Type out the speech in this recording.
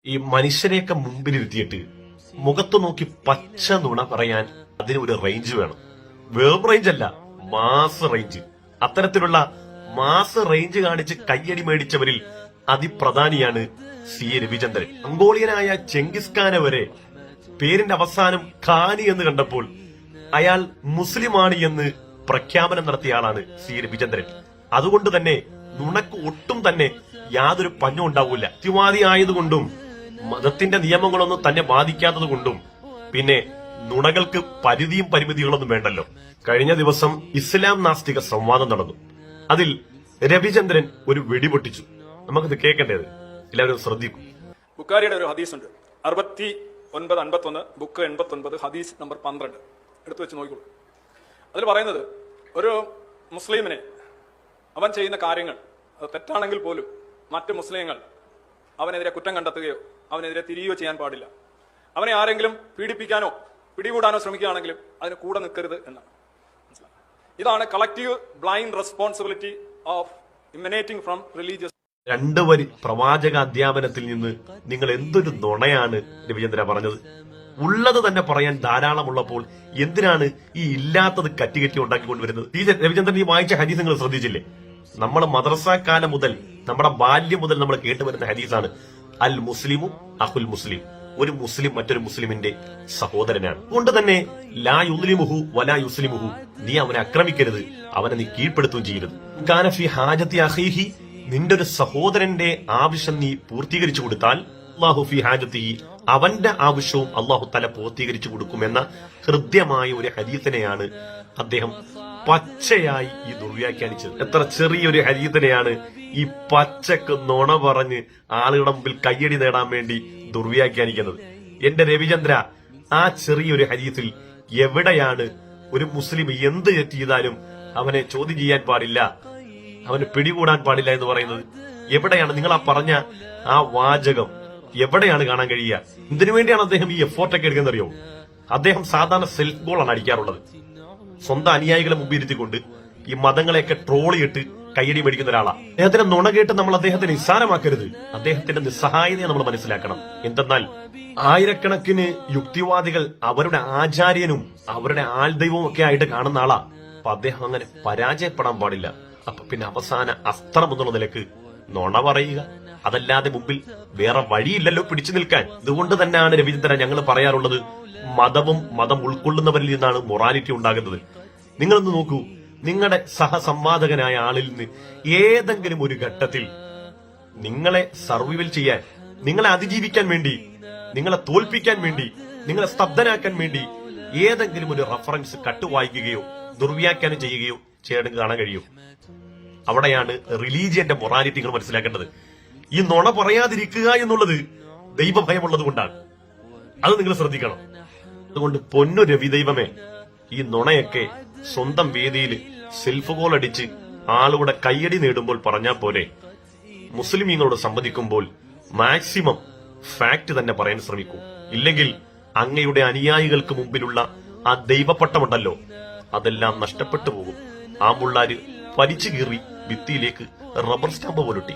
ഈ മനുഷ്യരെയൊക്കെ മുമ്പിലിരുത്തിയിട്ട് മുഖത്ത് നോക്കി പച്ച നുണ പറയാൻ അതിന് ഒരു റേഞ്ച് വേണം. വെറും റേഞ്ച് അല്ല, മാസ് റേഞ്ച്. അത്തരത്തിലുള്ള മാസ് റേഞ്ച് കാണിച്ച് കയ്യടി മേടിച്ചവരിൽ അതിപ്രധാനിയാണ് സി എ രവിചന്ദ്രൻ. മംഗോളിയനായ ചെങ്കിസ് ഖാനെ വരെ പേരിന്റെ അവസാനം ഖാനി എന്ന് കണ്ടപ്പോൾ അയാൾ മുസ്ലിമാണ് എന്ന് പ്രഖ്യാപനം നടത്തിയ ആളാണ് സി എ രവിചന്ദ്രൻ. അതുകൊണ്ട് തന്നെ നുണക്ക് ഒട്ടും തന്നെ യാതൊരു പഞ്ഞും ഉണ്ടാവൂല. യുക്തിവാദി ആയതുകൊണ്ടും മതത്തിന്റെ നിയമങ്ങളൊന്നും തന്നെ ബാധിക്കാത്തത് കൊണ്ടും പിന്നെ നുണകൾക്ക് പരിധിയും പരിമിതികളൊന്നും വേണ്ടല്ലോ. കഴിഞ്ഞ ദിവസം ഇസ്ലാം നാസ്തിക സംവാദം നടന്നു. അതിൽ രവിചന്ദ്രൻ ഒരു വെടിപൊട്ടിച്ചു. നമുക്കിത് കേൾക്കേണ്ടത് എല്ലാവരും ശ്രദ്ധിക്കും. ബുഖാരിയുടെ ഒരു ഹദീസ് ഉണ്ട്, 69:51 ബുക്ക് 89 ഹദീസ് നമ്പർ 12 എടുത്തു വെച്ച് നോക്കിക്കോളൂ. അതിൽ പറയുന്നത്, ഒരു മുസ്ലിമിനെ അവൻ ചെയ്യുന്ന കാര്യങ്ങൾ അത് തെറ്റാണെങ്കിൽ പോലും മറ്റ് മുസ്ലിങ്ങൾ അവനെതിരെ കുറ്റം കണ്ടെത്തുകയോ അവനെതിരെ തിരിയുകയോ ചെയ്യാൻ പാടില്ല. അവനെ ആരെങ്കിലും പീഡിപ്പിക്കാനോ പിടികൂടാനോ ശ്രമിക്കുകയാണെങ്കിലും അതിന് കൂടെ നിൽക്കരുത് എന്നാണ്. ഇതാണ് collective blind responsibility of eliminating from religious. രണ്ടു വരി പ്രവാചക അധ്യാപനത്തിൽ നിന്ന് നിങ്ങൾ എന്തൊരു നുണയാണ് രവിചന്ദ്ര പറഞ്ഞത്. ഉള്ളത് തന്നെ പറയാൻ ധാരാളമുള്ളപ്പോൾ എന്തിനാണ് ഈ ഇല്ലാത്തത് കറ്റി ഉണ്ടാക്കിക്കൊണ്ടുവരുന്നത്? രവിചന്ദ്രൻ ഈ വായിച്ച ഹദീസ് നിങ്ങൾ ശ്രദ്ധിച്ചില്ലേ? നമ്മൾ മദ്രസ കാലം മുതൽ നമ്മുടെ ബാല്യം മുതൽ നമ്മൾ കേട്ടുവരുന്ന ഹദീസാണ്, അൽ മുസ്ലിമു അഹുൽ മുസ്ലിം. ഒരു മുസ്ലിം മറ്റൊരു മുസ്ലിമിന്റെ സഹോദരനാണ്. അതുകൊണ്ട് തന്നെ ലാ യുസ്ലിമുഹു വലാ യുസ്ലിമുഹു, നീ അവനെ ആക്രമിക്കരുത്, അവനെ നീ കീഴ്പ്പെടുത്തുകയും ചെയ്യരുത്. കാനഫി ഹാജത്തി അഖീഹി, നിന്റെ ഒരു സഹോദരന്റെ ആവശ്യം നീ പൂർത്തീകരിച്ചു കൊടുത്താൽ അല്ലാഹു ഫി ഹാജത്തിഹി, അവന്റെ ആവശ്യവും അള്ളാഹു തല പൂർത്തീകരിച്ചു കൊടുക്കുമെന്ന ഹൃദ്യമായ ഒരു ഹദീസിനെയാണ് അദ്ദേഹം പച്ചയായി ഈ ദുർവ്യാഖ്യാനിച്ചത്. എത്ര ചെറിയൊരു ഹദീസിനെയാണ് ഈ പച്ചക്ക് നുണ പറഞ്ഞ് ആളുകളുടെ മുമ്പിൽ കയ്യടി നേടാൻ വേണ്ടി ദുർവ്യാഖ്യാനിക്കുന്നത്. എന്റെ രവിചന്ദ്ര, ആ ചെറിയൊരു ഹദീസിൽ എവിടെയാണ് ഒരു മുസ്ലിം എന്ത് തെറ്റ് ചെയ്താലും അവനെ ചോദ്യം ചെയ്യാൻ പാടില്ല, അവന് പിടികൂടാൻ പാടില്ല എന്ന് പറയുന്നത്? എവിടെയാണ് നിങ്ങൾ ആ പറഞ്ഞ ആ വാചകം എവിടെയാണ് കാണാൻ കഴിയുക? ഇതിനു വേണ്ടിയാണ് അദ്ദേഹം ഈ എഫോർട്ടൊക്കെ എടുക്കുന്നത് അറിയോ? അദ്ദേഹം സാധാരണ സെൽഫ് ഗോളാണ് അടിക്കാറുള്ളത്. സ്വന്തം അനുയായികളെ മുമ്പിരുത്തിക്കൊണ്ട് ഈ മതങ്ങളെയൊക്കെ ട്രോളിയിട്ട് കയ്യടി മേടിക്കുന്ന ഒരാളാണ്. അദ്ദേഹത്തിന്റെ നുണ കേട്ട് നമ്മൾ അദ്ദേഹത്തെ നിസ്സാരമാക്കരുത്. അദ്ദേഹത്തിന്റെ നിസ്സഹായതയെ നമ്മൾ മനസ്സിലാക്കണം. എന്തെന്നാൽ ആയിരക്കണക്കിന് യുക്തിവാദികൾ അവരുടെ ആചാര്യനും അവരുടെ ആൾദൈവവും ഒക്കെ ആയിട്ട് കാണുന്ന ആളാ. അപ്പൊ അദ്ദേഹം അങ്ങനെ പരാജയപ്പെടാൻ പാടില്ല. അപ്പൊ പിന്നെ അവസാന അസ്ത്രം എന്നുള്ള നിലക്ക് നുണ പറയുക, അതല്ലാതെ മുമ്പിൽ വേറെ വഴിയില്ലല്ലോ പിടിച്ചു നിൽക്കാൻ. ഇതുകൊണ്ട് തന്നെയാണ് രവിചന്ദ്രൻ ഞങ്ങൾ പറയാറുള്ളത്, മതവും മതം ഉൾക്കൊള്ളുന്നവരിൽ നിന്നാണ് മൊറാലിറ്റി ഉണ്ടാകുന്നത്. നിങ്ങളൊന്ന് നോക്കൂ, നിങ്ങളുടെ സഹസംവാദകനായ ആളിൽ നിന്ന് ഏതെങ്കിലും ഒരു ഘട്ടത്തിൽ നിങ്ങളെ സർവൈവൽ ചെയ്യാൻ, നിങ്ങളെ അതിജീവിക്കാൻ വേണ്ടി, നിങ്ങളെ തോൽപ്പിക്കാൻ വേണ്ടി, നിങ്ങളെ സ്തബ്ധനാക്കാൻ വേണ്ടി ഏതെങ്കിലും ഒരു റഫറൻസ് കട്ടുവായിക്കുകയോ ദുർവ്യാഖ്യാനം ചെയ്യുകയോ ചെയ്യാൻ കാണാൻ കഴിയും. അവിടെയാണ് റിലീജിയന്റെ മൊറാലിറ്റികൾ മനസ്സിലാക്കേണ്ടത്. ഈ നുണ പറയാതിരിക്കുക എന്നുള്ളത് ദൈവഭയമുള്ളത് കൊണ്ടാണ്. അത് നിങ്ങൾ ശ്രദ്ധിക്കണം. അതുകൊണ്ട് പൊന്നു രവി ദൈവമേ, ഈ നുണയൊക്കെ സ്വന്തം വേദിയിൽ സെൽഫ് ഗോൾ അടിച്ച് ആളുടെ കയ്യടി നേടുമ്പോൾ പറഞ്ഞാൽ പോലെ മുസ്ലിമീങ്ങളോട് സംവദിക്കുമ്പോൾ മാക്സിമം ഫാക്ട് തന്നെ പറയാൻ ശ്രമിക്കൂ. ഇല്ലെങ്കിൽ അങ്ങയുടെ അനുയായികൾക്ക് മുമ്പിലുള്ള ആ ദൈവപ്പട്ടമുണ്ടല്ലോ, അതെല്ലാം നഷ്ടപ്പെട്ടു പോകും. ആ മുള്ളാര് വലിച്ചു കീറി ഭിത്തിയിലേക്ക് റബ്ബർ സ്റ്റാമ്പ് പോലൊട്ടി.